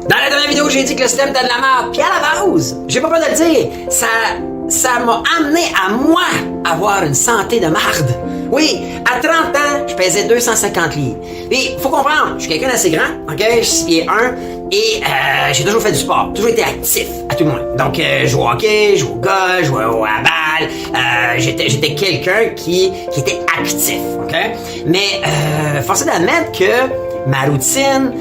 Dans la dernière vidéo, j'ai dit que le système était de la merde. Puis à la base, j'ai pas peur de le dire, ça m'a amené à moi avoir une santé de marde. Oui, à 30 ans, je pesais 250 livres. Puis, faut comprendre, je suis quelqu'un d'assez grand, ok? Je suis 6 pieds 1, et j'ai toujours fait du sport, toujours été actif, à tout le monde. Donc, je joue au hockey, je joue au golf, je joue à la balle, j'étais quelqu'un qui était actif, ok? Mais, force est d'admettre que ma routine,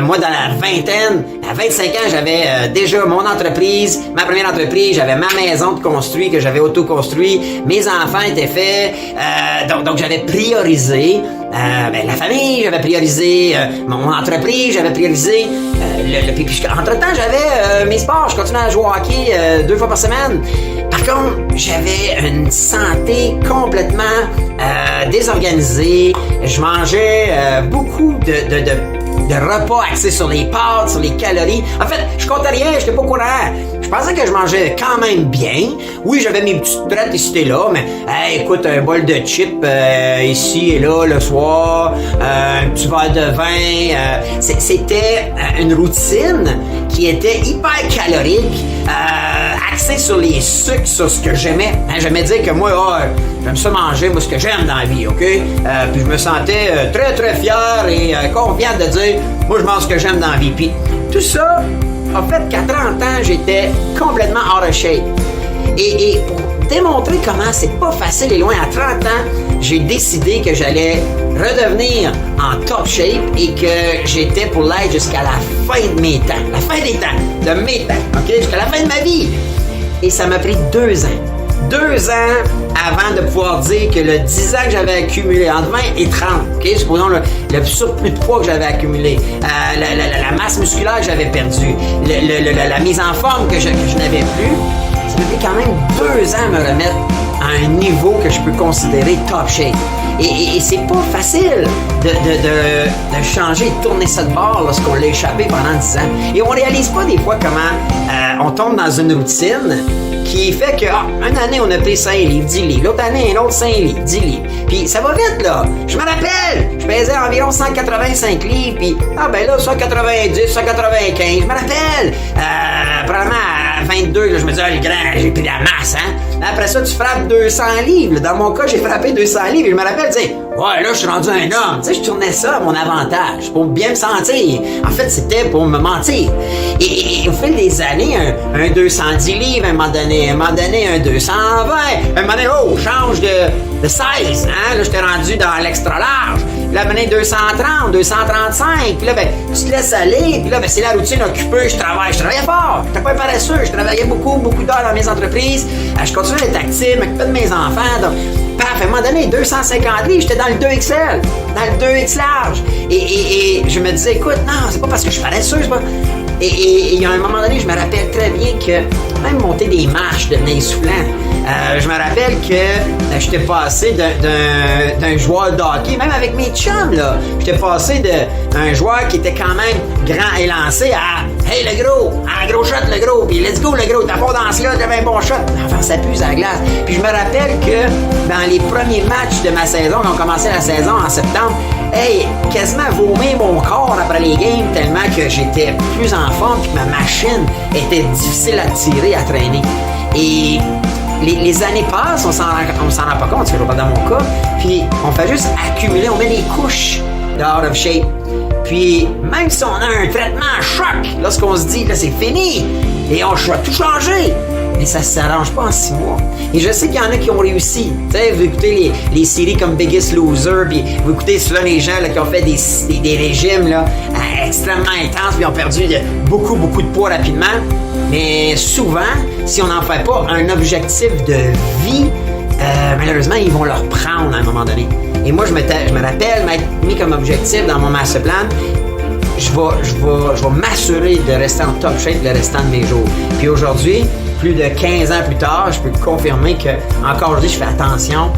moi dans la vingtaine, à 25 ans, j'avais déjà mon entreprise, ma première entreprise, j'avais ma maison de construit que j'avais auto-construit, mes enfants étaient faits, donc j'avais priorisé la famille, j'avais priorisé mon entreprise, j'avais priorisé puis entre-temps, j'avais mes sports, je continuais à jouer au hockey 2 fois par semaine. Par contre, j'avais une santé complètement désorganisée. Je mangeais beaucoup de repas axés sur les pâtes, sur les calories. En fait, je comptais rien, j'étais pas au courant. Je pensais que je mangeais quand même bien. Oui, j'avais mes petites traites ici et là, mais écoute, un bol de chips ici et là le soir, un petit verre de vin. C'était une routine qui était hyper calorique, axée sur les sucres, sur ce que j'aimais. J'aimais dire que moi, j'aime ça manger, moi, ce que j'aime dans la vie, OK? Puis je me sentais très, très fier et confiant de dire, moi, je mange ce que j'aime dans la vie. Puis tout ça a fait qu'à 30 ans, j'étais complètement out of shape. Et pour démontrer comment c'est pas facile et loin, à 30 ans, j'ai décidé que j'allais redevenir en top shape et que j'étais pour l'être jusqu'à la fin de mes temps. La fin des temps, de mes temps, OK? Jusqu'à la fin de ma vie. Et ça m'a pris 2 ans. 2 ans avant de pouvoir dire que le 10 ans que j'avais accumulé entre 20 et 30, OK? Supposons le surplus de poids que j'avais accumulé, la masse musculaire que j'avais perdue, la mise en forme que je n'avais plus, ça m'a pris quand même 2 ans à me remettre à un niveau que je peux considérer top shape. Et c'est pas facile de changer, de tourner ça de bord lorsqu'on l'a échappé pendant 10 ans. Et on réalise pas des fois comment on tombe dans une routine qui fait que, une année, on a pris 5 livres, 10 livres. L'autre année, un autre 5 livres, 10 livres. Puis ça va vite, là. Je me rappelle, je pesais environ 185 livres, puis, là, 190, 195. Je me rappelle, probablement à 22, là, je me disais, le grand, j'ai pris de la masse, hein. Après ça, tu frappes 200 livres. Dans mon cas, j'ai frappé 200 livres. Et je me rappelle, tu sais, ouais, là, je suis rendu un homme. Tu sais, je tournais ça à mon avantage, pour bien me sentir. En fait, c'était pour me mentir. Et au fil des années, un 210 livres, à un moment donné, un 220, à un moment donné, change de 16, hein. Là, j'étais rendu dans l'extra large. Puis là, maintenant, 230, 235. Puis là, tu te laisses aller. Puis là, c'est la routine occupée. Je travaillais fort. J'étais pas paresseux. Je travaillais beaucoup d'heures dans mes entreprises. Je continuais d'être actif, m'occuper de mes enfants. Donc, à un moment donné, 250 livres, j'étais dans le 2XL, dans le 2X large. Et je me disais, écoute, non, c'est pas parce que je suis paresseux, c'est pas... Et il y a un moment donné, je me rappelle très bien que même monter des marches devenait essoufflant. Je me rappelle que j'étais passé d'un joueur de hockey, même avec mes chums, là. J'étais passé d'un joueur qui était quand même grand et lancé à « Hey, le gros! Un gros shot, le gros! Puis let's go, le gros! T'as pas dans ce là, t'avais un bon shot! » L'enfant s'appuie à la glace. Puis je me rappelle que dans les premiers matchs de ma saison, quand on commençait la saison en septembre, quasiment vomir mon corps après les games tellement que j'étais plus en forme et que ma machine était difficile à tirer, à traîner. Et les années passent, on s'en rend pas compte, c'est pas dans mon cas, puis on fait juste accumuler, on met des couches de out of shape. Puis même si on a un traitement à choc, lorsqu'on se dit là c'est fini, et on va tout changer, mais ça s'arrange pas en 6 mois. Et je sais qu'il y en a qui ont réussi. Tu sais, vous écoutez les séries comme Biggest Loser, puis vous écoutez souvent les gens là, qui ont fait des régimes là, extrêmement intenses, puis ont perdu beaucoup de poids rapidement. Mais souvent, si on n'en fait pas un objectif de vie, malheureusement, ils vont le reprendre à un moment donné. Et moi, je me rappelle m'être mis comme objectif dans mon master plan, je vais m'assurer de rester en top shape le restant de mes jours. Puis aujourd'hui, plus de 15 ans plus tard, je peux te confirmer que encore aujourd'hui, je fais attention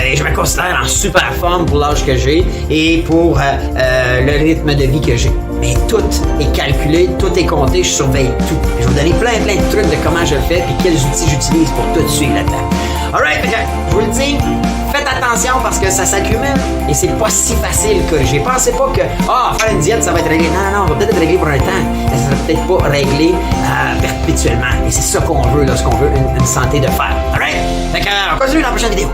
et je me considère en super forme pour l'âge que j'ai et pour le rythme de vie que j'ai. Mais tout est calculé, tout est compté, je surveille tout. Je vais vous donner plein de trucs de comment je le fais et quels outils j'utilise pour tout suivre là-dedans. Alright, je vous le dis, faites attention parce que ça s'accumule et c'est pas si facile de corriger. Pensez pas que, faire une diète, ça va être réglé. Non, ça va peut-être être réglé pour un temps, mais ça sera peut-être pas réglé perpétuellement. Et c'est ça qu'on veut lorsqu'on veut une santé de fer. Alright? Fait que, on continue dans la prochaine vidéo.